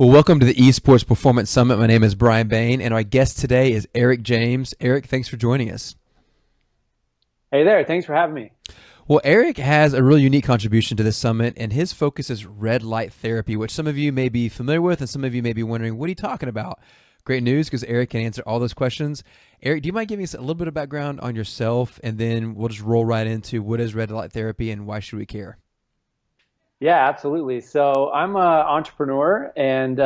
Well, welcome to the Esports Performance Summit. My name is Brian Bain, and our guest today is Eric James. Eric, thanks for joining us. Hey there, thanks for having me. Well, Eric has a really unique contribution to this summit, and his focus is red light therapy, which some of you may be familiar with, and some of you may be wondering, what are you talking about? Great news, because Eric can answer all those questions. Eric, do you mind giving us a little bit of background on yourself, and then we'll just roll right into what is red light therapy and why should we care? Yeah, absolutely. So I'm an entrepreneur and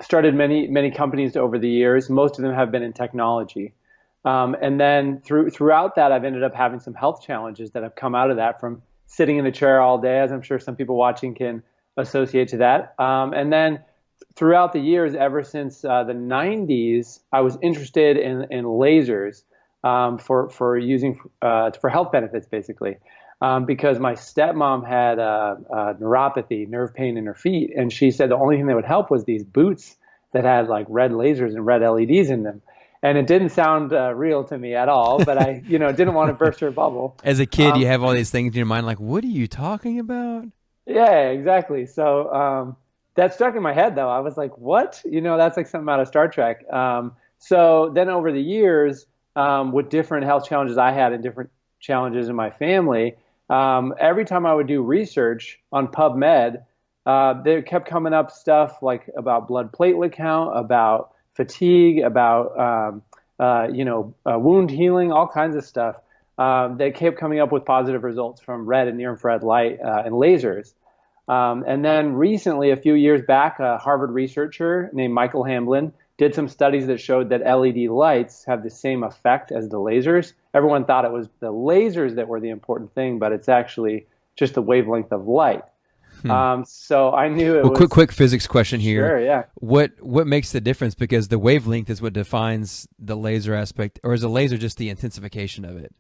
started many companies over the years. Most of them have been in technology. And then throughout that, I've ended up having some health challenges that have come out of that from sitting in the chair all day, as I'm sure some people watching can associate to that. And then throughout the years, ever since the 90s, I was interested in lasers for using for health benefits, basically. Because my stepmom had neuropathy, nerve pain in her feet, and she said the only thing that would help was these boots that had like red lasers and red LEDs in them. And it didn't sound real to me at all, but I, didn't want to burst her bubble. As a kid, you have all these things in your mind, like, what are you talking about? Yeah, exactly. So that stuck in my head, though. I was like, what? That's like something out of Star Trek. So then over the years, with different health challenges I had and different challenges in my family, every time I would do research on PubMed, there kept coming up stuff like about blood platelet count, about fatigue, about wound healing, all kinds of stuff. That kept coming up with positive results from red and near-infrared light and lasers. And then recently, a few years back, a Harvard researcher named Michael Hamblin did some studies that showed that LED lights have the same effect as the lasers. Everyone thought it was the lasers that were the important thing, but it's actually just the wavelength of light. So I knew it was... Quick physics question here. Sure, yeah. What makes the difference? Because the wavelength is what defines the laser aspect, or is the laser just the intensification of it?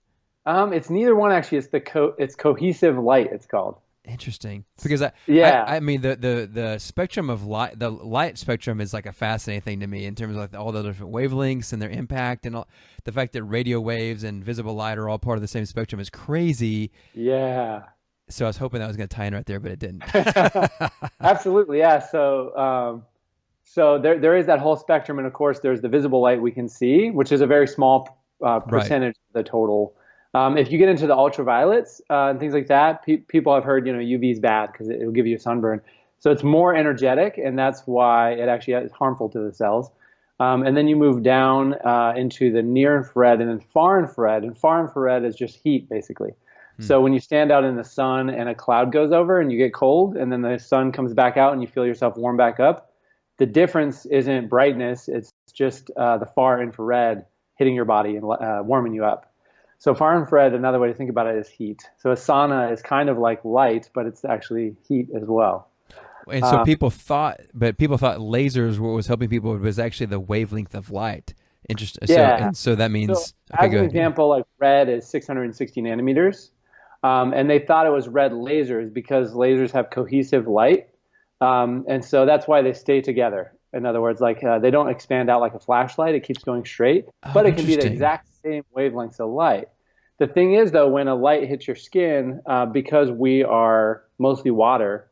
It's neither one, actually. It's cohesive light, it's called. Interesting, because I mean the spectrum of light, the light spectrum is like a fascinating thing to me in terms of like all the different wavelengths and their impact, and all, the fact that radio waves and visible light are all part of the same spectrum is crazy. Yeah. So I was hoping that was going to tie in right there, but it didn't. Absolutely, yeah. So there is that whole spectrum, and of course there's the visible light we can see, which is a very small percentage of the total. If you get into the ultraviolets and things like that, people have heard, UV is bad because it will give you a sunburn. So it's more energetic, and that's why it actually is harmful to the cells. And then you move down into the near infrared and then far infrared. And far infrared is just heat, basically. So when you stand out in the sun and a cloud goes over and you get cold, and then the sun comes back out and you feel yourself warm back up, the difference isn't brightness. It's just the far infrared hitting your body and warming you up. So far infrared, another way to think about it is heat. So a sauna is kind of like light, but it's actually heat as well. And so people thought lasers, what was helping people was actually the wavelength of light. Interesting. Yeah. So that means, as an example, like red is 660 nanometers. And they thought it was red lasers because lasers have cohesive light. And so that's why they stay together. In other words, like they don't expand out like a flashlight. It keeps going straight, but it can be the exact same wavelengths of light. The thing is, though, when a light hits your skin, because we are mostly water,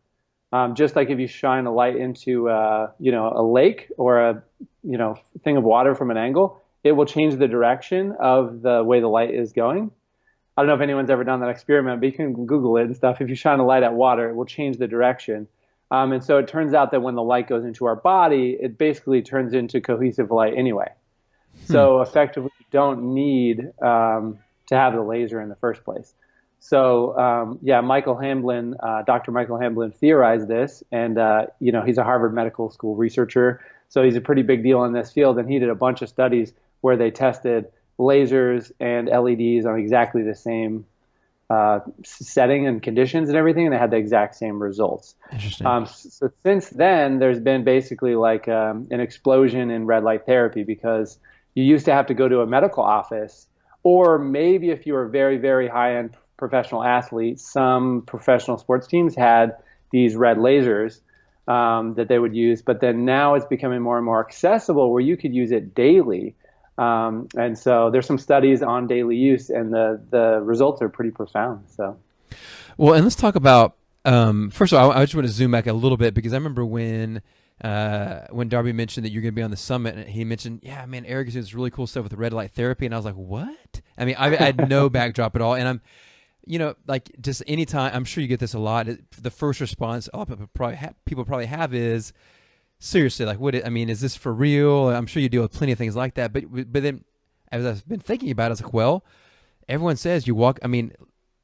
just like if you shine a light into a lake or a thing of water from an angle, it will change the direction of the way the light is going. I don't know if anyone's ever done that experiment, but you can Google it and stuff. If you shine a light at water, it will change the direction. And so it turns out that when the light goes into our body, it basically turns into cohesive light anyway. So effectively, you don't need to have the laser in the first place. So Michael Hamblin, Dr. Michael Hamblin theorized this, and he's a Harvard Medical School researcher, so he's a pretty big deal in this field. And he did a bunch of studies where they tested lasers and LEDs on exactly the same setting and conditions and everything, and they had the exact same results. Interesting. So since then, there's been basically like an explosion in red light therapy, because you used to have to go to a medical office, or maybe if you were a very, very high-end professional athlete, some professional sports teams had these red lasers that they would use, but then now it's becoming more and more accessible where you could use it daily. And so there's some studies on daily use, and the results are pretty profound. So, well, and let's talk about first of all, I just want to zoom back a little bit, because I remember when when Darby mentioned that you're going to be on the summit, and he mentioned, yeah, man, Eric is doing this really cool stuff with red light therapy, and I was like, what? I mean, I had no backdrop at all, and I'm, like just anytime, I'm sure you get this a lot. The first response people probably have is seriously, like, I mean, is this for real? I'm sure you deal with plenty of things like that, but then as I've been thinking about it, I was like, well, everyone says I mean,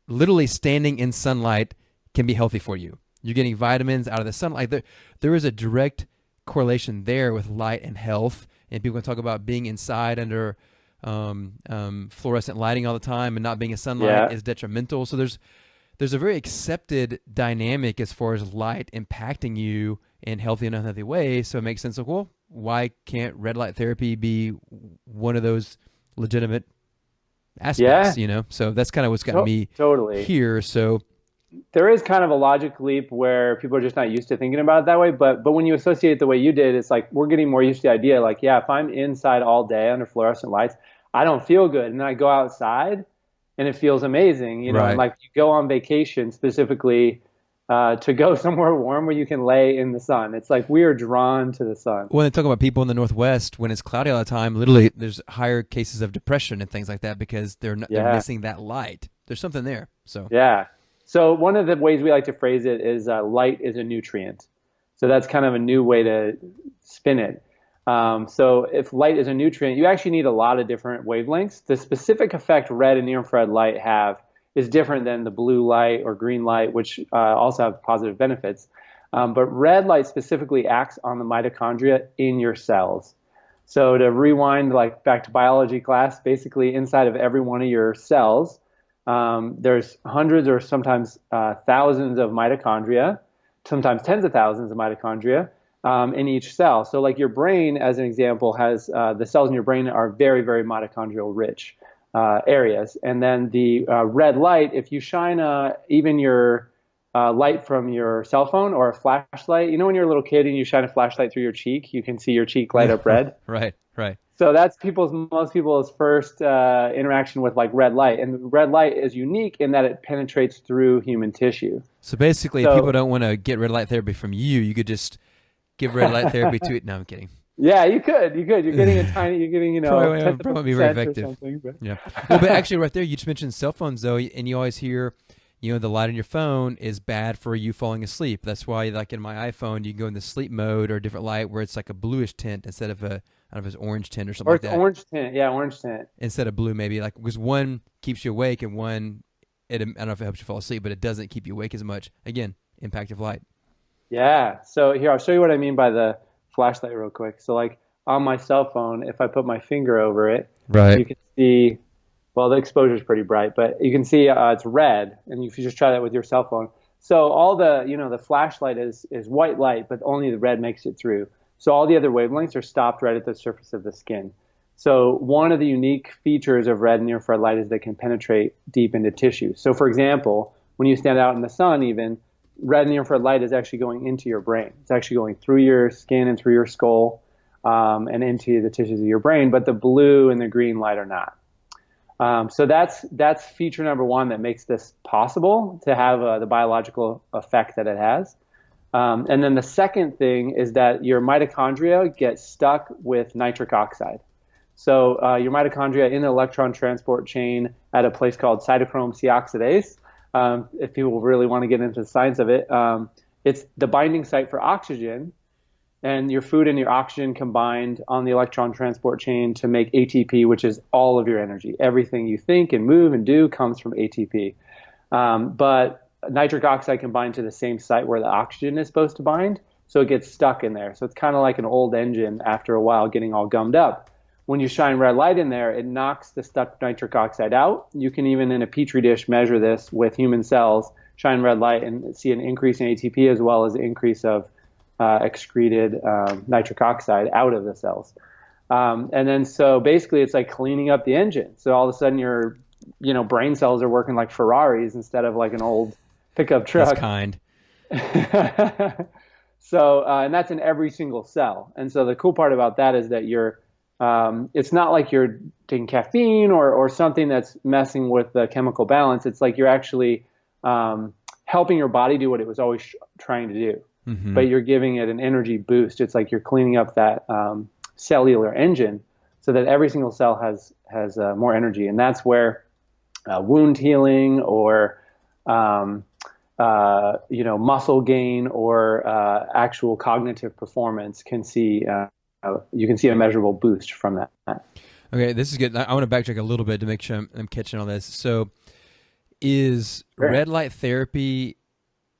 literally standing in sunlight can be healthy for you. You're getting vitamins out of the sunlight. There is a direct correlation there with light and health. And people can talk about being inside under fluorescent lighting all the time and not being in sunlight is detrimental. So there's a very accepted dynamic as far as light impacting you in healthy and unhealthy ways. So it makes sense. Like, well, why can't red light therapy be one of those legitimate aspects? So that's kind of what's got me totally here. So there is kind of a logic leap where people are just not used to thinking about it that way. But when you associate it the way you did, it's like we're getting more used to the idea. Like, yeah, if I'm inside all day under fluorescent lights, I don't feel good. And then I go outside and it feels amazing. Right. And like you go on vacation specifically to go somewhere warm where you can lay in the sun. It's like we are drawn to the sun. When they talk about people in the Northwest, when it's cloudy all the time, literally there's higher cases of depression and things like that because they're missing that light. There's something there. So yeah. So one of the ways we like to phrase it is light is a nutrient. So that's kind of a new way to spin it. So if light is a nutrient, you actually need a lot of different wavelengths. The specific effect red and near-infrared light have is different than the blue light or green light, which also have positive benefits. But red light specifically acts on the mitochondria in your cells. So to rewind back to biology class, basically inside of every one of your cells, there's hundreds or sometimes thousands of mitochondria, sometimes tens of thousands of mitochondria in each cell. So like your brain, as an example, has the cells in your brain are very, very mitochondrial rich areas. And then the red light, if you shine even your light from your cell phone or a flashlight, when you're a little kid and you shine a flashlight through your cheek, you can see your cheek light up red. Right. So that's most people's first interaction with like red light. And red light is unique in that it penetrates through human tissue. So basically, if people don't want to get red light therapy from you, you could just give red light therapy to it. No, I'm kidding. Yeah, you could. You're getting probably be very effective. Yeah. Well, but actually right there, you just mentioned cell phones though, and you always hear, the light on your phone is bad for you falling asleep. That's why like in my iPhone, you can go in the sleep mode or a different light where it's like a bluish tint instead of it's orange tint or something like that. Orange tint. Yeah, orange tint. Instead of blue, maybe because one keeps you awake and one, I don't know if it helps you fall asleep, but it doesn't keep you awake as much. Again, impact of light. Yeah. So here, I'll show you what I mean by the flashlight real quick. So like on my cell phone, if I put my finger over it, right, you can see, well, the exposure is pretty bright, but you can see it's red. And if you just try that with your cell phone. So all the flashlight is white light, but only the red makes it through. So all the other wavelengths are stopped right at the surface of the skin. So one of the unique features of red and near-infrared light is they can penetrate deep into tissue. So for example, when you stand out in the sun even, red and near-infrared light is actually going into your brain. It's actually going through your skin and through your skull and into the tissues of your brain, but the blue and the green light are not. So that's feature number one that makes this possible to have the biological effect that it has. And then the second thing is that your mitochondria get stuck with nitric oxide. So your mitochondria in the electron transport chain at a place called cytochrome C oxidase, if people really want to get into the science of it, it's the binding site for oxygen, and your food and your oxygen combined on the electron transport chain to make ATP, which is all of your energy. Everything you think and move and do comes from ATP. But nitric oxide can bind to the same site where the oxygen is supposed to bind, so it gets stuck in there. So it's kind of like an old engine after a while getting all gummed up. When you shine red light in there, it knocks the stuck nitric oxide out. You can even in a petri dish measure this with human cells, shine red light and see an increase in ATP as well as an increase of excreted nitric oxide out of the cells. And then so basically it's like cleaning up the engine. So all of a sudden your brain cells are working like Ferraris instead of like an old pickup truck. That's kind. So, and that's in every single cell. And so the cool part about that is that it's not like you're taking caffeine or something that's messing with the chemical balance. It's like you're actually helping your body do what it was always trying to do. but you're giving it an energy boost. It's like you're cleaning up that cellular engine so that every single cell has more energy, and that's where wound healing or muscle gain or actual cognitive performance you can see a measurable boost from that. Okay, this is good. I want to backtrack a little bit to make sure I'm catching all this. So, is Sure. red light therapy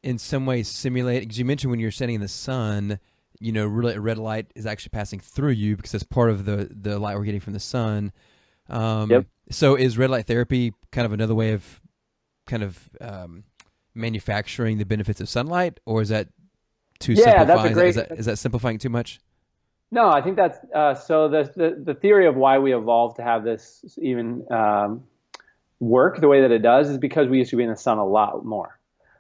in some way simulate? Because you mentioned when you're standing in the sun, really red light is actually passing through you because that's part of the light we're getting from the sun. Yep. So, is red light therapy kind of another way of kind of manufacturing the benefits of sunlight, or is that too Yeah, that's a simplifying? great. Is that simplifying too much? No, I think that's so. The theory of why we evolved to have this even work the way that it does is because we used to be in the sun a lot more.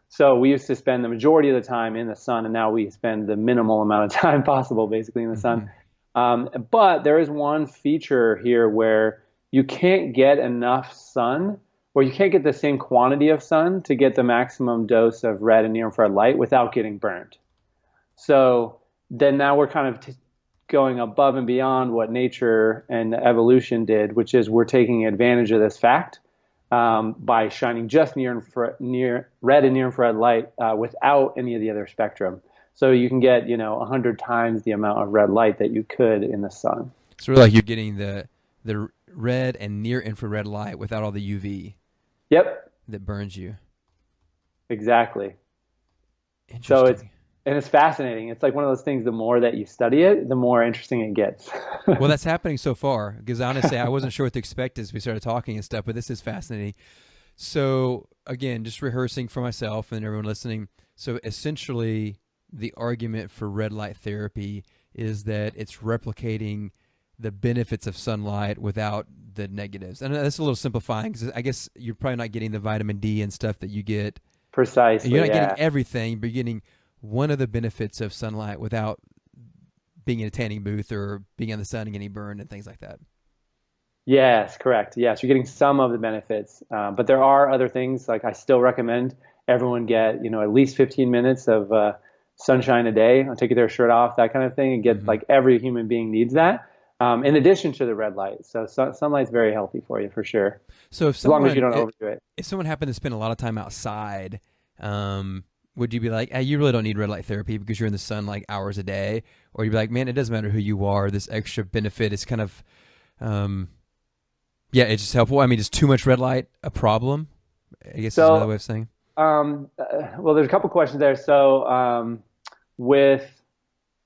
So we used to spend the majority of the time in the sun, and now we spend the minimal amount of time possible basically in the sun. But there is one feature here where you can't get enough sun, or you can't get the same quantity of sun to get the maximum dose of red and near infrared light without getting burned. So then now we're kind of going above and beyond what nature and evolution did, which is we're taking advantage of this fact by shining just near red and near infrared light without any of the other spectrum. So you can get 100 times the amount of red light that you could in the sun. So really like you're getting the red and near infrared light without all the UV Yep, that burns you. exactly. So Interesting. it's fascinating. It's like one of those things, the more that you study it, the more interesting it gets. Well, that's happening so far because honestly, I wasn't sure what to expect as we started talking and stuff, but this is fascinating. So again, just rehearsing for myself and everyone listening. So essentially, the argument for red light therapy is that it's replicating the benefits of sunlight without the negatives. And that's a little simplifying because I guess you're probably not getting the vitamin D and stuff that you get. Precisely, You're not yeah. getting everything, but you're getting one of the benefits of sunlight without being in a tanning booth or being in the sun and getting burned and things like that. Yes, correct. Yes, you're getting some of the benefits, but there are other things. Like I still recommend everyone get at least 15 minutes of sunshine a day. I'll take their shirt off, that kind of thing, and get like every human being needs that. In addition to the red light, so sunlight's very healthy for you for sure, So if as long as you someone don't overdo it. if someone happened to spend a lot of time outside, would you be like, hey, you really don't need red light therapy because you're in the sun like hours a day? Or you'd be like, man, it doesn't matter who you are. This extra benefit is kind of, it's just helpful. I mean, is too much red light a problem? I guess is another way of saying. Well, there's a couple questions there. So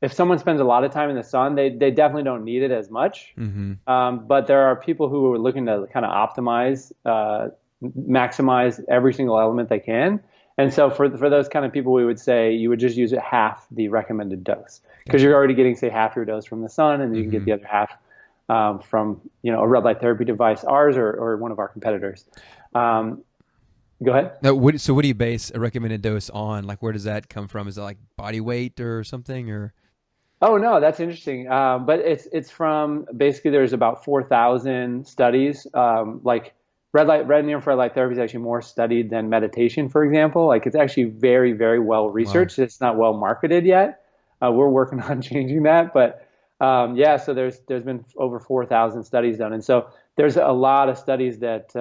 if someone spends a lot of time in the sun, they definitely don't need it as much. But there are people who are looking to kind of optimize, maximize every single element they can. And so for those kind of people, we would say you would just use it half the recommended dose because you're already getting, say, half your dose from the sun, and you can get the other half from a red light therapy device, ours or one of our competitors. Go ahead. Now, so what do you base a recommended dose on? Like, where does that come from? Is it like body weight or something, or? Oh no, that's interesting. But it's from basically there's about 4,000 studies. Like red and near infrared light therapy is actually more studied than meditation, for example. Like it's actually very, very well researched. Wow. It's not well marketed yet. We're working on changing that, but so there's been over 4,000 studies done, and so there's a lot of studies that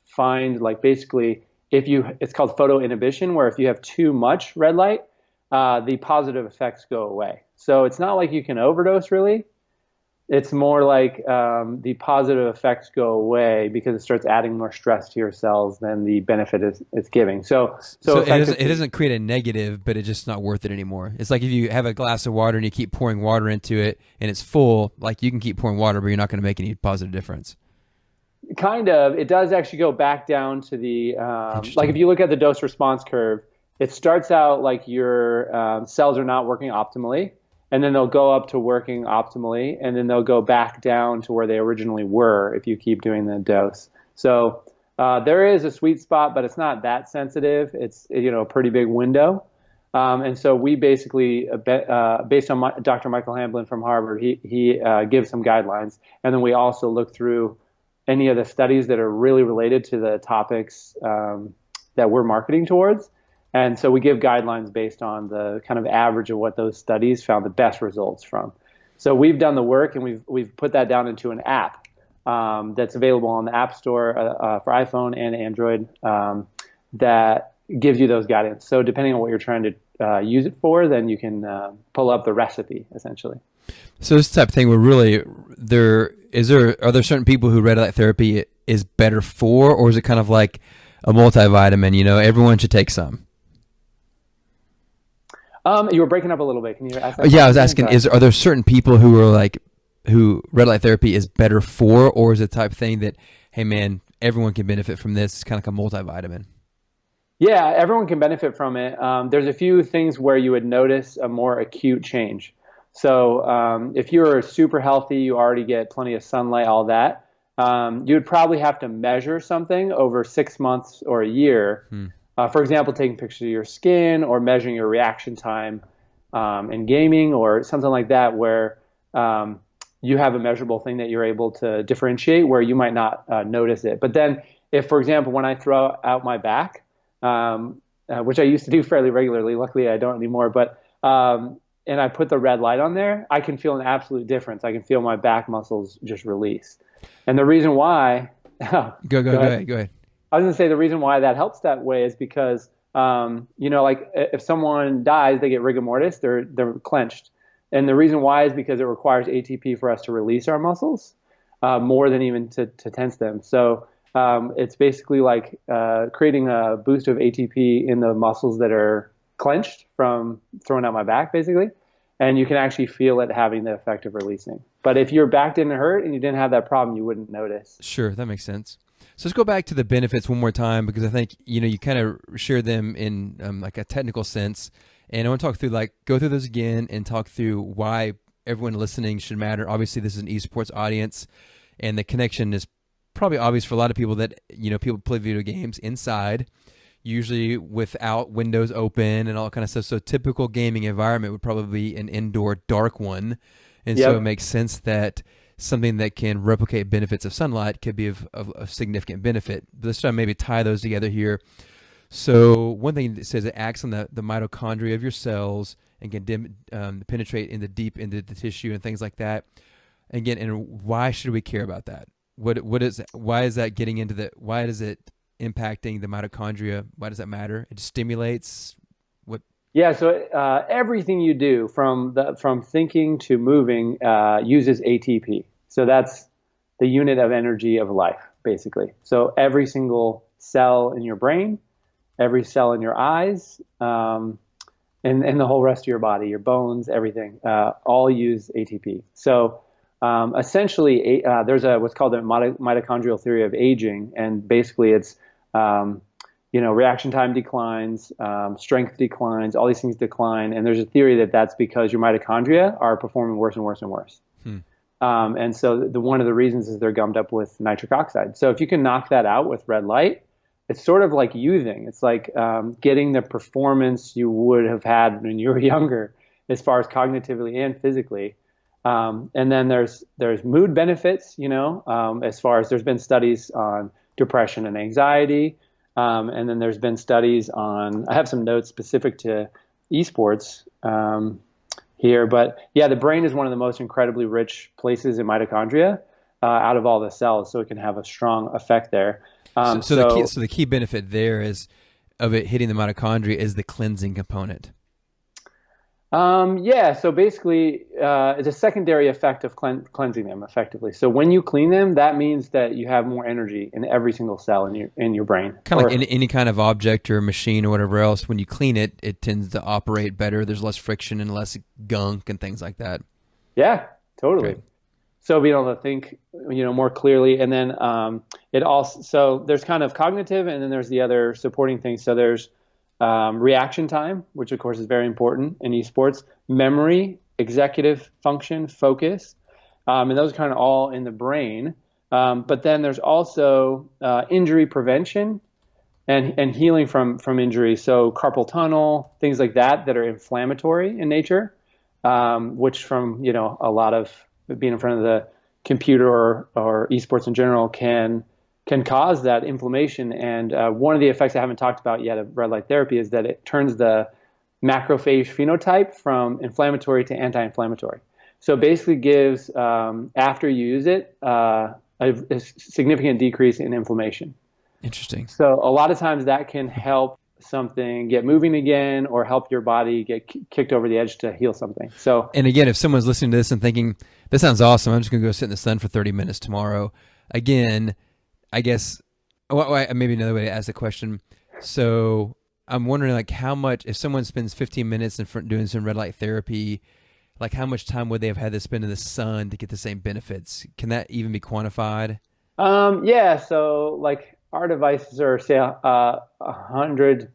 find like basically it's called photo inhibition, where if you have too much red light, the positive effects go away. So it's not like you can overdose really. It's more like the positive effects go away because it starts adding more stress to your cells than the benefit it's giving. So it doesn't create a negative, but it's just not worth it anymore. It's like if you have a glass of water and you keep pouring water into it and it's full, like you can keep pouring water, but you're not going to make any positive difference. Kind of. It does actually go back down to the like if you look at the dose response curve, it starts out like your cells are not working optimally, and then they'll go up to working optimally, and then they'll go back down to where they originally were if you keep doing the dose. So there is a sweet spot, but it's not that sensitive. It's a pretty big window. And so we basically, based on Dr. Michael Hamblin from Harvard, he gives some guidelines, and then we also look through any of the studies that are really related to the topics that we're marketing towards. And so we give guidelines based on the kind of average of what those studies found the best results from. So we've done the work and we've put that down into an app that's available on the App Store for iPhone and Android that gives you those guidance. So depending on what you're trying to use it for, then you can pull up the recipe essentially. So this type of thing, we're really are there certain people who red light therapy is better for, or is it kind of like a multivitamin? Everyone should take some. You were breaking up a little bit. Can you ask that Yeah, I was question? asking, are there certain people who red light therapy is better for, or is it the type of thing that, hey man, everyone can benefit from this? It's kind of like a multivitamin. Yeah, everyone can benefit from it. There's a few things where you would notice a more acute change. So if you're super healthy, you already get plenty of sunlight, all that, you would probably have to measure something over 6 months or a year. For example, taking pictures of your skin or measuring your reaction time in gaming or something like that, where you have a measurable thing that you're able to differentiate where you might not notice it. But then if, for example, when I throw out my back, which I used to do fairly regularly, luckily I don't anymore, but and I put the red light on there, I can feel an absolute difference. I can feel my back muscles just release. And the reason why Go ahead. I was going to say the reason why that helps that way is because, like if someone dies, they get rigor mortis, they're clenched. And the reason why is because it requires ATP for us to release our muscles more than even to tense them. So it's basically like creating a boost of ATP in the muscles that are clenched from throwing out my back, basically. And you can actually feel it having the effect of releasing. But if your back didn't hurt and you didn't have that problem, you wouldn't notice. Sure, that makes sense. So let's go back to the benefits one more time, because I think you kind of share them in like a technical sense, and I want to go through those again and talk through why everyone listening should matter. Obviously, this is an esports audience, and the connection is probably obvious for a lot of people that people play video games inside, usually without windows open and all kind of stuff. So typical gaming environment would probably be an indoor dark one, and so it makes sense that something that can replicate benefits of sunlight could be of significant benefit. But let's try to maybe tie those together here. So one thing it says it acts on the mitochondria of your cells and can penetrate deep into the tissue and things like that. Again, and why should we care about that? Why is that getting into why is it impacting the mitochondria? Why does that matter? It stimulates what? Yeah, so everything you do from thinking to moving uses ATP. So that's the unit of energy of life, basically. So every single cell in your brain, every cell in your eyes, and the whole rest of your body, your bones, everything, all use ATP. So essentially, there's what's called the mitochondrial theory of aging, and basically it's reaction time declines, strength declines, all these things decline, and there's a theory that that's because your mitochondria are performing worse and worse and worse. And so one of the reasons is they're gummed up with nitric oxide. So if you can knock that out with red light, it's sort of like youthing. It's like getting the performance you would have had when you were younger, as far as cognitively and physically. And then there's mood benefits, as far as there's been studies on depression and anxiety. And then there's been studies on, I have some notes specific to esports here, but yeah, the brain is one of the most incredibly rich places in mitochondria out of all the cells, so it can have a strong effect there. So the key benefit there is of it hitting the mitochondria is the cleansing component. Yeah, so basically, it's a secondary effect of cleansing them effectively. So when you clean them, that means that you have more energy in every single cell in your brain. Kind of like any kind of object or machine or whatever else. When you clean it, it tends to operate better. There's less friction and less gunk and things like that. Yeah, totally. Okay. So being able to think, more clearly, and then so there's kind of cognitive, and then there's the other supporting things. So there's reaction time, which of course is very important in esports, memory, executive function, focus, and those are kind of all in the brain. But then there's also injury prevention and healing from injury. So carpal tunnel, things like that are inflammatory in nature, which from a lot of being in front of the computer or esports in general can can cause that inflammation. And one of the effects I haven't talked about yet of red light therapy is that it turns the macrophage phenotype from inflammatory to anti-inflammatory. So it basically gives, after you use it, a significant decrease in inflammation. Interesting. So a lot of times that can help something get moving again, or help your body get kicked over the edge to heal something. So, and again, if someone's listening to this and thinking, this sounds awesome, I'm just going to go sit in the sun for 30 minutes tomorrow. Again, I guess, maybe another way to ask the question. So I'm wondering, like, how much, if someone spends 15 minutes in front doing some red light therapy, like how much time would they have had to spend in the sun to get the same benefits? Can that even be quantified? yeah. So like our devices are, say, 100,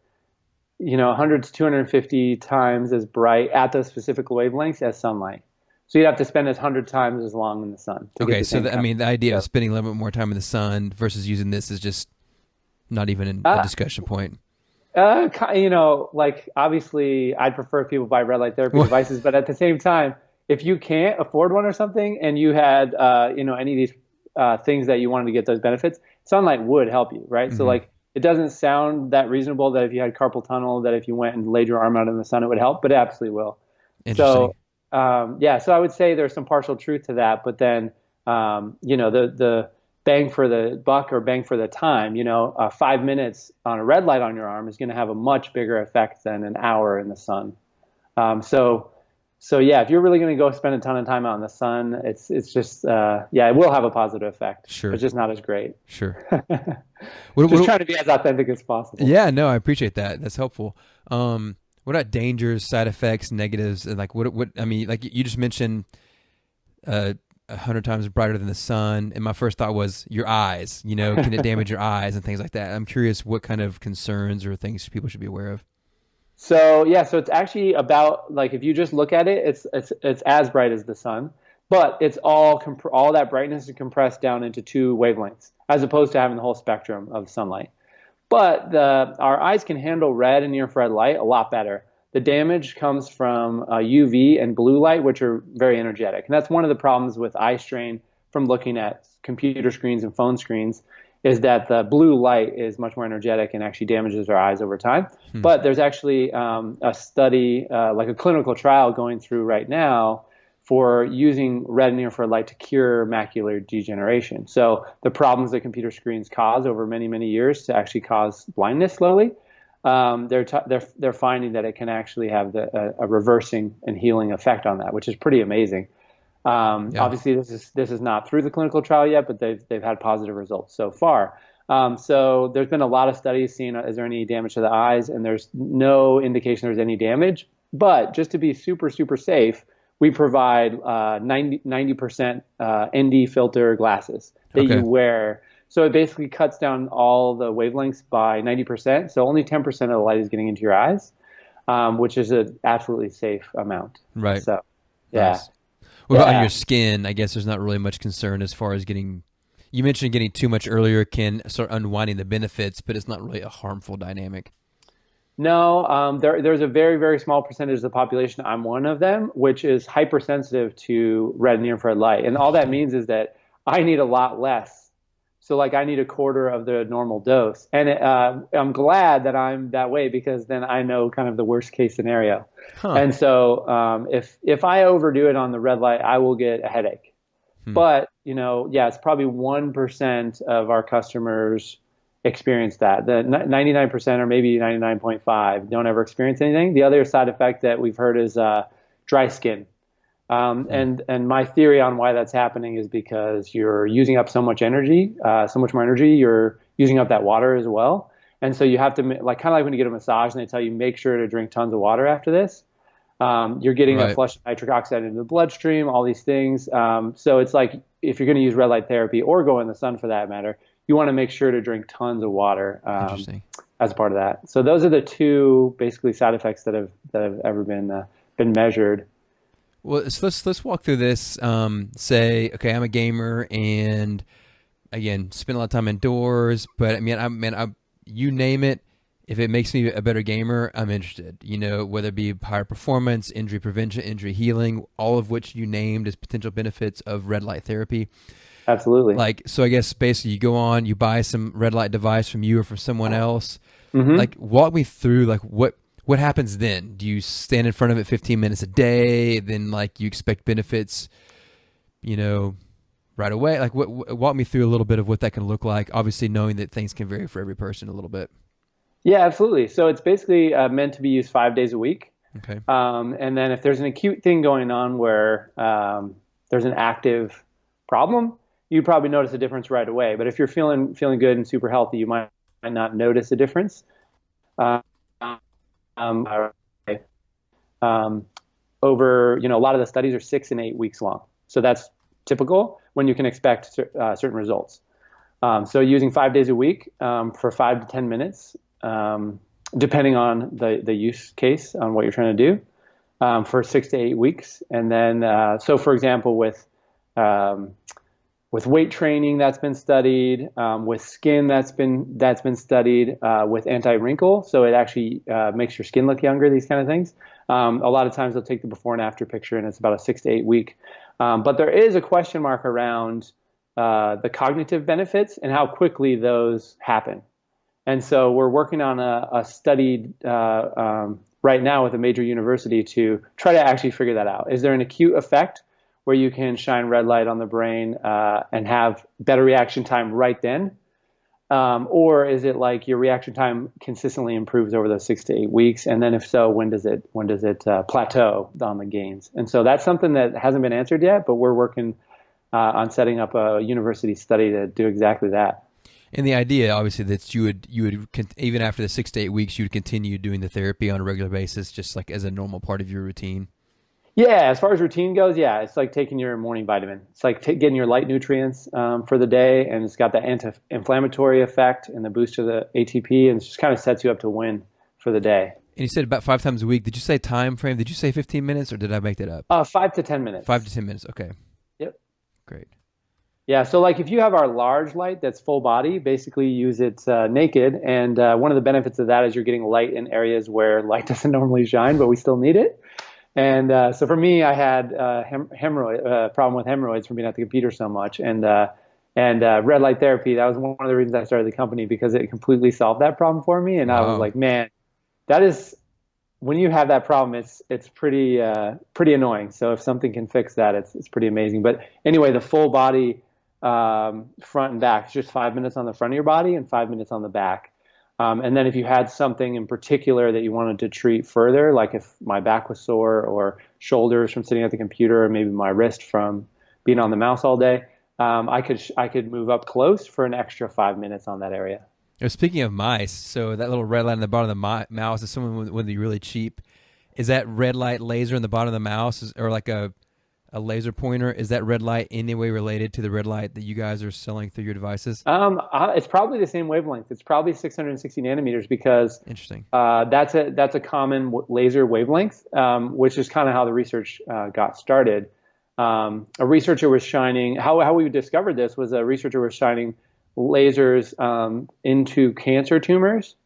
100 to 250 times as bright at those specific wavelengths as sunlight. So you'd have to spend 100 times as long in the sun. Okay, so I mean, the idea of spending a little bit more time in the sun versus using this is just not even a discussion point. Like obviously, I'd prefer if people buy red light therapy devices, but at the same time, if you can't afford one or something, and you had, any of these things that you wanted to get those benefits, sunlight would help you, right? Mm-hmm. So like, it doesn't sound that reasonable that if you had carpal tunnel, that if you went and laid your arm out in the sun, it would help, but it absolutely will. Interesting. So, so I would say there's some partial truth to that, but then, the bang for the buck or bang for the time, 5 minutes on a red light on your arm is going to have a much bigger effect than an hour in the sun. So yeah, if you're really going to go spend a ton of time out in the sun, it's just, it will have a positive effect. Sure. It's just not as great. Sure. Just trying to be as authentic as possible. Yeah, no, I appreciate that. That's helpful. What about dangers, side effects, negatives? And like what, I mean, like you just mentioned, 100 times brighter than the sun. And my first thought was your eyes, can it damage your eyes and things like that? I'm curious what kind of concerns or things people should be aware of. So it's actually about, like, if you just look at it, it's as bright as the sun, but it's all that brightness is compressed down into 2 wavelengths, as opposed to having the whole spectrum of sunlight. But our eyes can handle red and near-infrared light a lot better. The damage comes from UV and blue light, which are very energetic. And that's one of the problems with eye strain from looking at computer screens and phone screens, is that the blue light is much more energetic and actually damages our eyes over time. But there's actually a study, like a clinical trial going through right now for using red and near-infrared light to cure macular degeneration. So the problems that computer screens cause over many, many years to actually cause blindness slowly, they're finding that it can actually have a reversing and healing effect on that, which is pretty amazing. Obviously, this is not through the clinical trial yet, but they've had positive results so far. So there's been a lot of studies seeing is there any damage to the eyes, and there's no indication there's any damage. But just to be super, super safe, we provide 90% ND filter glasses that you wear. So it basically cuts down all the wavelengths by 90%. So only 10% of the light is getting into your eyes, which is an absolutely safe amount. Right. So, yeah. Nice. What about on your skin? I guess there's not really much concern as far as getting, you mentioned getting too much earlier can start unwinding the benefits, but it's not really a harmful dynamic. No, there's a very, very small percentage of the population, I'm one of them, which is hypersensitive to red and near-infrared light. And all that means is that I need a lot less. So like I need a quarter of the normal dose. And I'm glad that I'm that way, because then I know kind of the worst case scenario. And so if I overdo it on the red light, I will get a headache. But, it's probably 1% of our customers experience that. The 99% or maybe 99.5 don't ever experience anything. The other side effect that we've heard is dry skin. And my theory on why that's happening is because you're using up so much energy, so much more energy. You're using up that water as well. And so you have to, like, kind of like when you get a massage and they tell you, make sure to drink tons of water after this. You're getting a flush of nitric oxide into the bloodstream, all these things. So it's like, if you're going to use red light therapy or go in the sun for that matter, you want to make sure to drink tons of water as part of that. So those are the 2 basically side effects that have ever been measured. Well, so let's walk through this. Say, okay, I'm a gamer, and again, spend a lot of time indoors. But I mean, you name it. If it makes me a better gamer, I'm interested. You know, whether it be higher performance, injury prevention, injury healing, all of which you named as potential benefits of red light therapy. Absolutely. Like, so I guess basically you go on, you buy some red light device from you or from someone else. Mm-hmm. Like, walk me through, like, what happens then? Do you stand in front of it 15 minutes a day? Then, like, you expect benefits, you know, right away? Like, walk me through a little bit of what that can look like, obviously knowing that things can vary for every person a little bit. Yeah, absolutely. So it's basically meant to be used 5 days a week. Okay. And then if there's an acute thing going on where there's an active problem, you probably notice a difference right away. But if you're feeling good and super healthy, you might not notice a difference. Um, Over, a lot of the studies are 6 and 8 weeks long. So that's typical when you can expect certain results. So using 5 days a week for 5 to 10 minutes, depending on the use case on what you're trying to do, for 6 to 8 weeks. And then, so for example, with weight training, that's been studied, with skin, that's been studied, with anti-wrinkle. So it actually makes your skin look younger, these kind of things. A lot of times they'll take the before and after picture, and it's about a 6 to 8 week. But there is a question mark around the cognitive benefits and how quickly those happen. And so we're working on a study right now with a major university to try to actually figure that out. Is there an acute effect where you can shine red light on the brain and have better reaction time right then? Or is it like your reaction time consistently improves over those 6 to 8 weeks? And then if so, when does it plateau on the gains? And so that's something that hasn't been answered yet, but we're working on setting up a university study to do exactly that. And the idea, obviously, that you would even after the 6 to 8 weeks, you would continue doing the therapy on a regular basis, just like as a normal part of your routine. Yeah, as far as routine goes, yeah, it's like taking your morning vitamin. It's like getting your light nutrients for the day, and it's got that anti-inflammatory effect and the boost to the ATP, and it just kind of sets you up to win for the day. And you said about 5 times a week. Did you say time frame? Did you say 15 minutes, or did I make that up? 5 to 10 minutes. 5 to 10 minutes. Okay. Yep. Great. Yeah, so like if you have our large light that's full body, basically use it naked. And one of the benefits of that is you're getting light in areas where light doesn't normally shine, but we still need it. And so for me, I had problem with hemorrhoids from being at the computer so much. And red light therapy, that was one of the reasons I started the company, because it completely solved that problem for me. And I was like, man, that is, when you have that problem, it's pretty annoying. So if something can fix that, it's pretty amazing. But anyway, the full body front and back, it's just 5 minutes on the front of your body and 5 minutes on the back. And then if you had something in particular that you wanted to treat further, like if my back was sore or shoulders from sitting at the computer, or maybe my wrist from being on the mouse all day, I could move up close for an extra 5 minutes on that area. Speaking of mice, so that little red light on the bottom of the mouse is someone would be really cheap. Is that red light laser in the bottom of the mouse, or like a laser pointer? Is that red light in any way related to the red light that you guys are selling through your devices? It's probably the same wavelength. It's probably 660 nanometers, because interesting. That's a common laser wavelength, which is kind of how the research got started. A researcher was shining. How we discovered this was a researcher was shining lasers into cancer tumors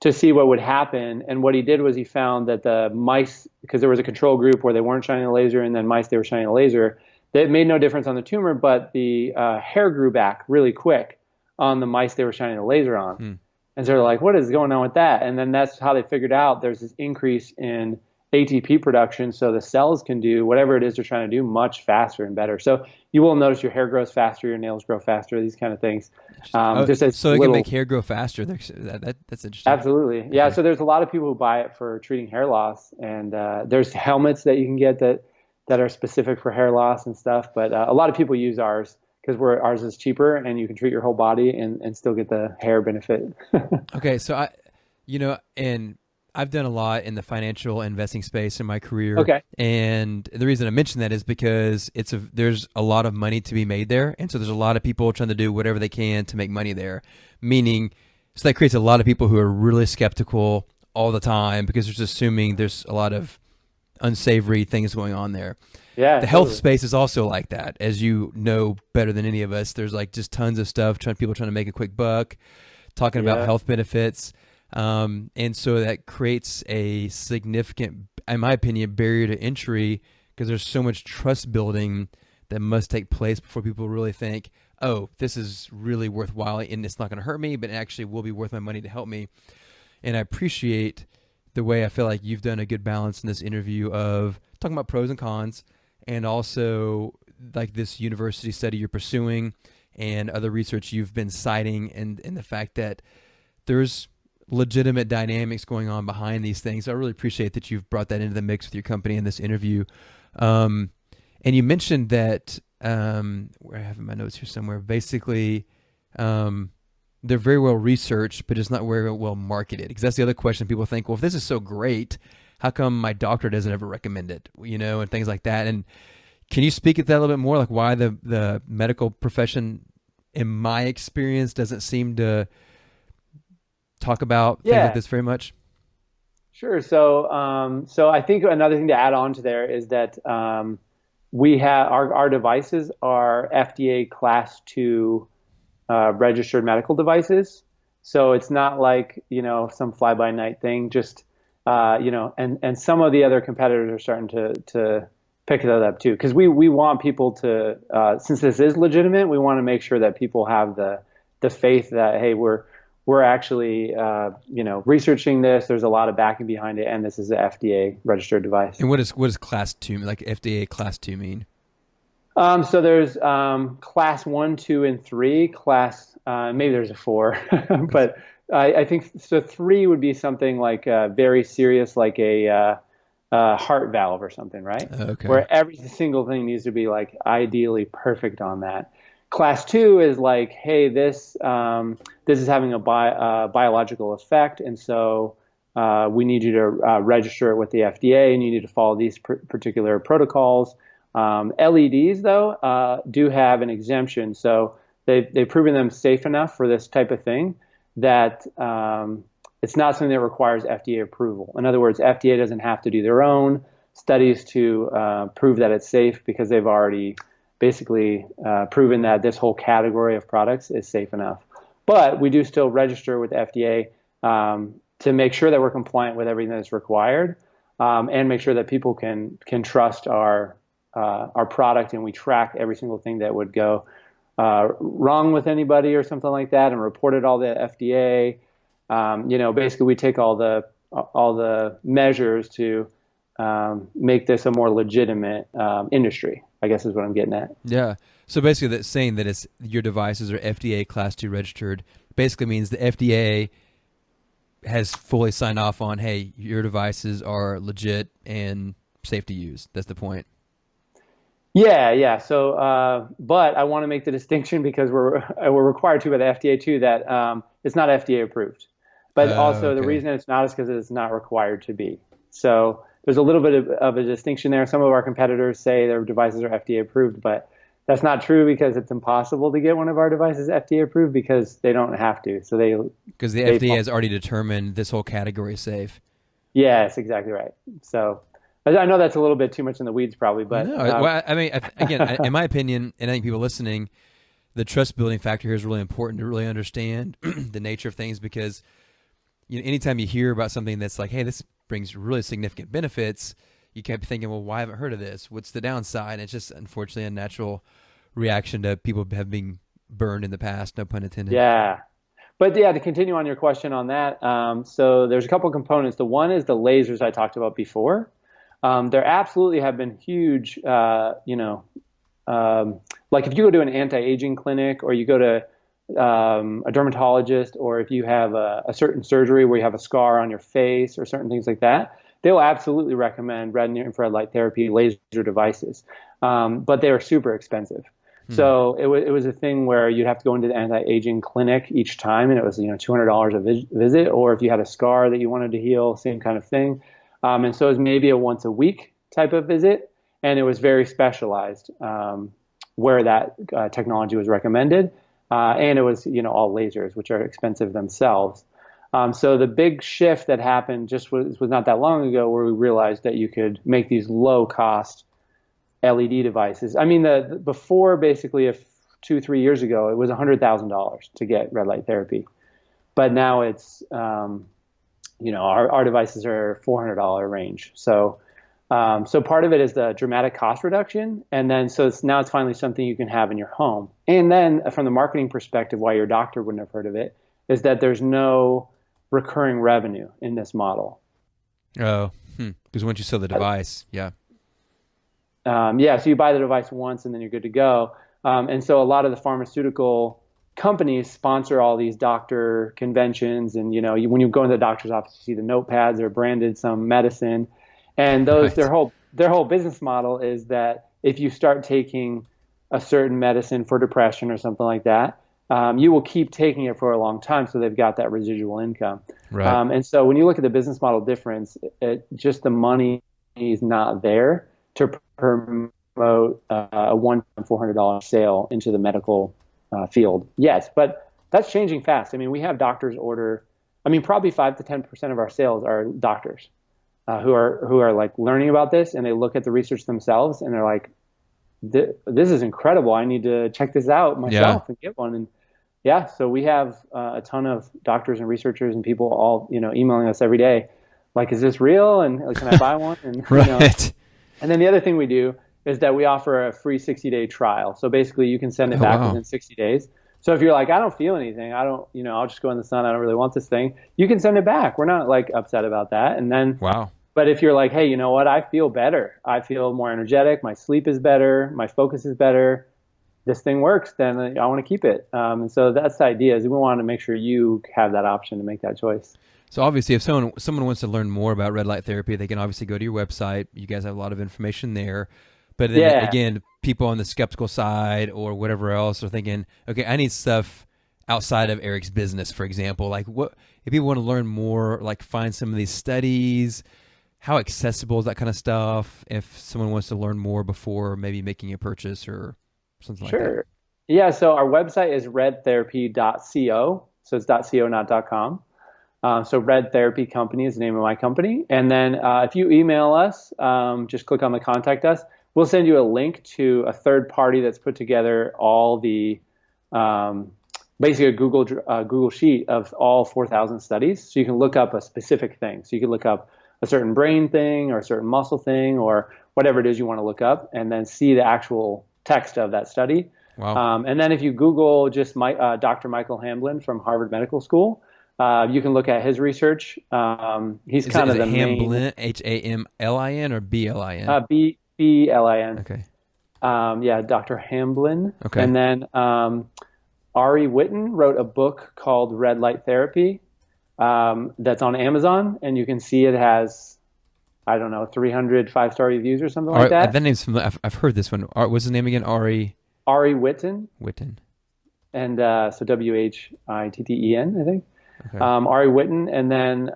to see what would happen. And what he did was he found that the mice, because there was a control group where they weren't shining a laser, and then mice they were shining a laser, that made no difference on the tumor, but the hair grew back really quick on the mice they were shining a laser on. And so they're like, what is going on with that? And then that's how they figured out there's this increase in ATP production, so the cells can do whatever it is they're trying to do much faster and better. So you will notice your hair grows faster, your nails grow faster, these kind of things. So it can make hair grow faster. That's interesting. Absolutely. Yeah. Okay. So there's a lot of people who buy it for treating hair loss, and there's helmets that you can get that are specific for hair loss and stuff. But a lot of people use ours because ours is cheaper, and you can treat your whole body and still get the hair benefit. Okay. So and I've done a lot in the financial investing space in my career. Okay. And the reason I mention that is because there's a lot of money to be made there. And so there's a lot of people trying to do whatever they can to make money there. So that creates a lot of people who are really skeptical all the time, because they're just assuming there's a lot of unsavory things going on there. Yeah. The health space is also like that, as you know better than any of us. There's like just tons of stuff, people trying to make a quick buck, talking about health benefits. And so that creates a significant, in my opinion, barrier to entry because there's so much trust building that must take place before people really think, oh, this is really worthwhile and it's not going to hurt me, but it actually will be worth my money to help me. And I appreciate the way I feel like you've done a good balance in this interview of talking about pros and cons and also like this university study you're pursuing and other research you've been citing and the fact that there's legitimate dynamics going on behind these things. I really appreciate that you've brought that into the mix with your company in this interview. And you mentioned that, where I have in my notes here somewhere, basically, they're very well researched, but it's not very well marketed. Because that's the other question. People think, well, if this is so great, how come my doctor doesn't ever recommend it? And things like that. And can you speak at that a little bit more? Like why the medical profession, in my experience, doesn't seem to talk about things like this very much? Sure. So I think another thing to add on to there is that we have our devices are FDA Class 2 registered medical devices. So it's not like some fly-by-night thing. Just and some of the other competitors are starting to pick that up too, because we want people to since this is legitimate, we want to make sure that people have the faith that hey, we're actually, researching this. There's a lot of backing behind it, and this is an FDA registered device. And what does Class 2 mean? Like FDA Class 2 mean? So there's Class 1, 2, and 3. Maybe there's a 4, but I think so. 3 would be something like very serious, like a heart valve or something, right? Okay. Where every single thing needs to be like ideally perfect on that. Class 2 is like, hey, this is having a biological effect, and so we need you to register it with the FDA, and you need to follow these particular protocols. LEDs, though, do have an exemption, so they've proven them safe enough for this type of thing that it's not something that requires FDA approval. In other words, FDA doesn't have to do their own studies to prove that it's safe because they've already basically proven that this whole category of products is safe enough. But we do still register with FDA to make sure that we're compliant with everything that's required and make sure that people can trust our product, and we track every single thing that would go wrong with anybody or something like that and report it all to FDA. Basically we take all the measures to make this a more legitimate industry, I guess is what I'm getting at. Yeah. So basically that's saying that it's your devices are FDA Class 2 registered basically means the FDA has fully signed off on, hey, your devices are legit and safe to use. That's the point. Yeah. So, but I want to make the distinction because we're required to by the FDA too that it's not FDA approved. But also okay. The reason it's not is because it's not required to be. So there's a little bit of a distinction there. Some of our competitors say their devices are FDA approved, but that's not true because it's impossible to get one of our devices FDA approved because they don't have to. So because the FDA has already determined this whole category is safe. Yes, exactly right. So I know that's a little bit too much in the weeds probably, but no. Well, I mean, again, in my opinion, and I think people listening, the trust building factor here is really important to really understand the nature of things because anytime you hear about something that's like, hey, this brings really significant benefits, you can't be thinking, well, why haven't I heard of this? What's the downside? And it's just unfortunately a natural reaction to people have been burned in the past, no pun intended. Yeah. But yeah, to continue on your question on that, so there's a couple components. The one is the lasers I talked about before. There absolutely have been huge, like if you go to an anti-aging clinic or you go to a dermatologist, or if you have a certain surgery where you have a scar on your face or certain things like that, they'll absolutely recommend red and infrared light therapy laser devices. But they are super expensive. So it was a thing where you'd have to go into the anti-aging clinic each time, and it was $200 a visit. Or if you had a scar that you wanted to heal, same kind of thing. And so it was maybe a once a week type of visit, and it was very specialized where that technology was recommended. And it was all lasers, which are expensive themselves. So the big shift that happened just was not that long ago, where we realized that you could make these low cost LED devices. I mean, before basically 2-3 years ago, it was $100,000 to get red light therapy, but now it's our devices are $400 range. So part of it is the dramatic cost reduction, and then now it's finally something you can have in your home. And then from the marketing perspective, why your doctor wouldn't have heard of it is that there's no recurring revenue in this model. Oh, because once you sell the device, yeah. Yeah, so you buy the device once and then you're good to go. And so a lot of the pharmaceutical companies sponsor all these doctor conventions, and when you go into the doctor's office, you see the notepads are branded some medicine, and those Right. their whole business model is that if you start taking a certain medicine for depression or something like that, you will keep taking it for a long time, so they've got that residual income. Right. And so when you look at the business model difference, just the money is not there to promote a one-time $400 sale into the medical field. Yes, but that's changing fast. I mean, we have doctors order. I mean, probably 5 to 10% of our sales are doctors who are like learning about this, and they look at the research themselves, and they're like, "This is incredible. I need to check this out Yeah. myself and get one." And yeah, so we have a ton of doctors and researchers and people all emailing us every day, like, "Is this real? And can I buy one?" And Right. and then the other thing we do is that we offer a free 60-day trial. So basically, you can send it Oh, back wow. within 60 days. So if you're like, I don't feel anything, I don't, I'll just go in the sun, I don't really want this thing, you can send it back. We're not like upset about that. And then, Wow. but if you're like, hey, you know what, I feel better, I feel more energetic, my sleep is better, my focus is better, this thing works, then I want to keep it. And so that's the idea, is we want to make sure you have that option to make that choice. So obviously, if someone wants to learn more about red light therapy, they can obviously go to your website. You guys have a lot of information there. But then Yeah, again, people on the skeptical side or whatever else are thinking, okay, I need stuff outside of Eric's business, for example. Like, what if people want to learn more? Like, find some of these studies. How accessible is that kind of stuff? If someone wants to learn more before maybe making a purchase or something like that. sure. Yeah, so our website is redtherapy.co. So it's .co, not .com. So Red Therapy Company is the name of my company. And then if you email us, just click on the contact us. We'll send you a link to a third party that's put together all the um, basically a Google sheet of all 4,000 studies. So you can look up a specific thing. So you can look up a certain brain thing or a certain muscle thing or whatever it is you want to look up, and then see the actual text of that study. Wow. And then if you Google just Dr. Michael Hamblin from Harvard Medical School, you can look at his research. He's Is it, kind is of it the main Hamblin, Hamlin or Blin? Blin. Okay. Yeah, Dr. Hamblin. Okay. And then Ari Whitten wrote a book called Red Light Therapy that's on Amazon, and you can see it has, I don't know, 300 five-star reviews or something All like right, that. that name's familiar. I've heard this one. What's his name again? Ari Ari Whitten, Witten. and so Whitten, I think. Okay. Ari Whitten, and then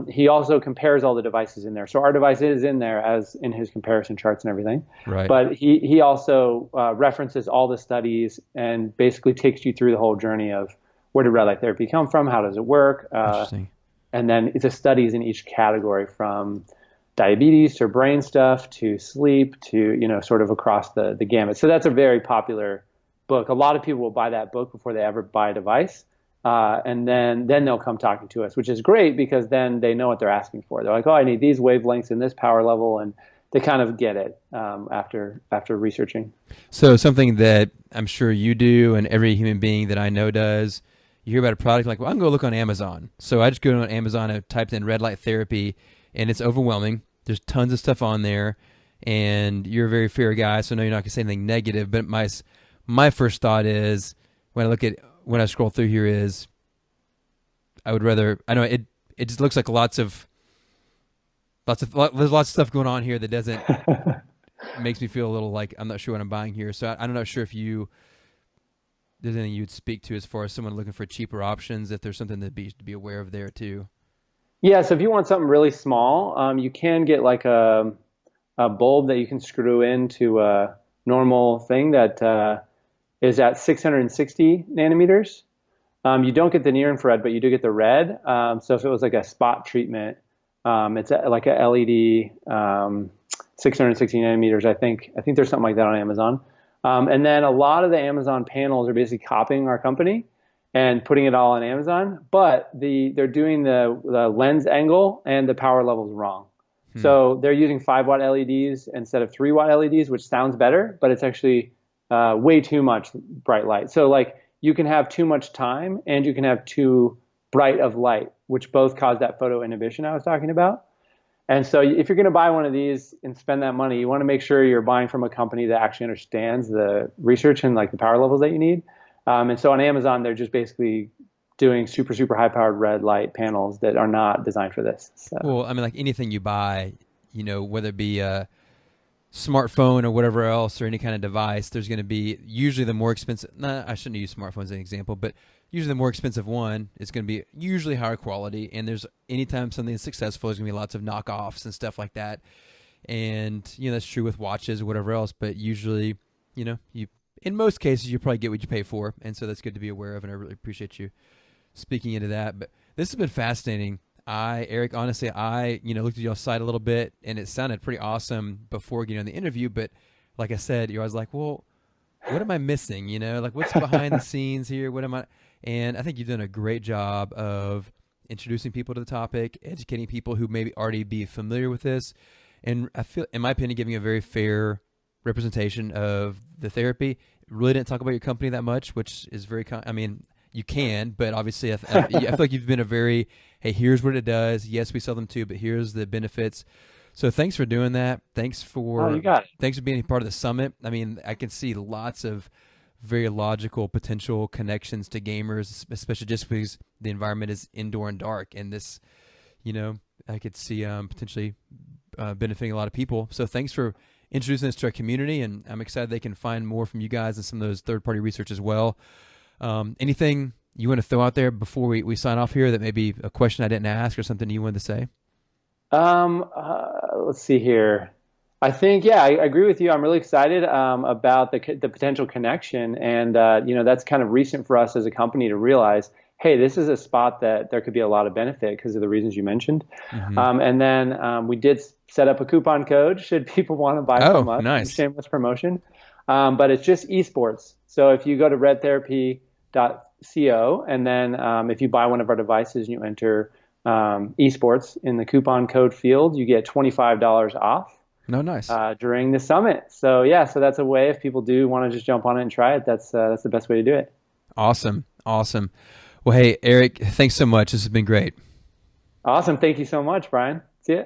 he also compares all the devices in there. So our device is in there as in his comparison charts and everything. Right. But he also references all the studies and basically takes you through the whole journey of where did red light therapy come from, how does it work, Interesting. and then the studies in each category from diabetes to brain stuff to sleep to sort of across the gamut. So that's a very popular book. A lot of people will buy that book before they ever buy a device. And then they'll come talking to us, which is great because then they know what they're asking for. They're like, oh, I need these wavelengths in this power level, and they kind of get it after researching. So something that I'm sure you do and every human being that I know does, you hear about a product like, well, I'm going to look on Amazon. So I just go on Amazon and typed in red light therapy, and it's overwhelming. There's tons of stuff on there, and you're a very fair guy, so no, you're not going to say anything negative. But my first thought is when I scroll through here is I would rather, I know it just looks like there's lots of stuff going on here that doesn't makes me feel a little like I'm not sure what I'm buying here. So I'm not sure if there's anything you'd speak to as far as someone looking for cheaper options, if there's something to be aware of there too. Yeah, so if you want something really small, you can get like a bulb that you can screw into a normal thing that is at 660 nanometers. You don't get the near infrared, but you do get the red. So if it was like a spot treatment, it's like a LED 660 nanometers. I think there's something like that on Amazon. And then a lot of the Amazon panels are basically copying our company. and putting it all on Amazon, but they're doing the lens angle and the power levels wrong. So they're using 5-watt LEDs instead of 3-watt LEDs, which sounds better, but it's actually way too much bright light. So like you can have too much time and you can have too bright of light, which both cause that photo inhibition I was talking about. And so if you're going to buy one of these and spend that money, you want to make sure you're buying from a company that actually understands the research and like the power levels that you need. And so on Amazon, they're just basically doing super, super high powered red light panels that are not designed for this. So. Well, I mean, like anything you buy, whether it be a smartphone or whatever else or any kind of device, there's going to be usually the more expensive. Nah, I shouldn't use smartphones as an example, but usually the more expensive one is going to be usually higher quality. And there's anytime something is successful, there's going to be lots of knockoffs and stuff like that. And that's true with watches or whatever else. But usually, you in most cases you probably get what you pay for, and so that's good to be aware of. And I really appreciate you speaking into that. But this has been fascinating. Eric, honestly, looked at your site a little bit and it sounded pretty awesome before getting on the interview. But like I said, you're always like, well, what am I missing? Like what's behind the scenes here? What am I? And I think you've done a great job of introducing people to the topic, educating people who maybe already be familiar with this. And I feel, in my opinion, giving a very fair representation of the therapy. Really didn't talk about your company that much, which is very, you can, but obviously I feel like you've been a very, hey, here's what it does. Yes, we sell them too, but here's the benefits. So thanks for doing that. Thanks for Thanks for being a part of the summit. I mean, I can see lots of very logical potential connections to gamers, especially just because the environment is indoor and dark. And this, I could see potentially benefiting a lot of people. So thanks for introducing this to our community, and I'm excited they can find more from you guys and some of those third-party research as well. Anything you want to throw out there before we sign off here that maybe a question I didn't ask or something you wanted to say? Let's see here. I think, I agree with you. I'm really excited about the potential connection. And, that's kind of recent for us as a company to realize, hey, this is a spot that there could be a lot of benefit because of the reasons you mentioned. Mm-hmm. And then we did set up a coupon code should people want to buy from us. Nice. Shameless promotion. But it's just esports. So if you go to redtherapy.co and then if you buy one of our devices and you enter esports in the coupon code field, you get $25 off. No, nice. During the summit. So that's a way if people do want to just jump on it and try it, that's the best way to do it. Awesome. Well, hey, Eric, thanks so much. This has been great. Awesome. Thank you so much, Brian. See ya.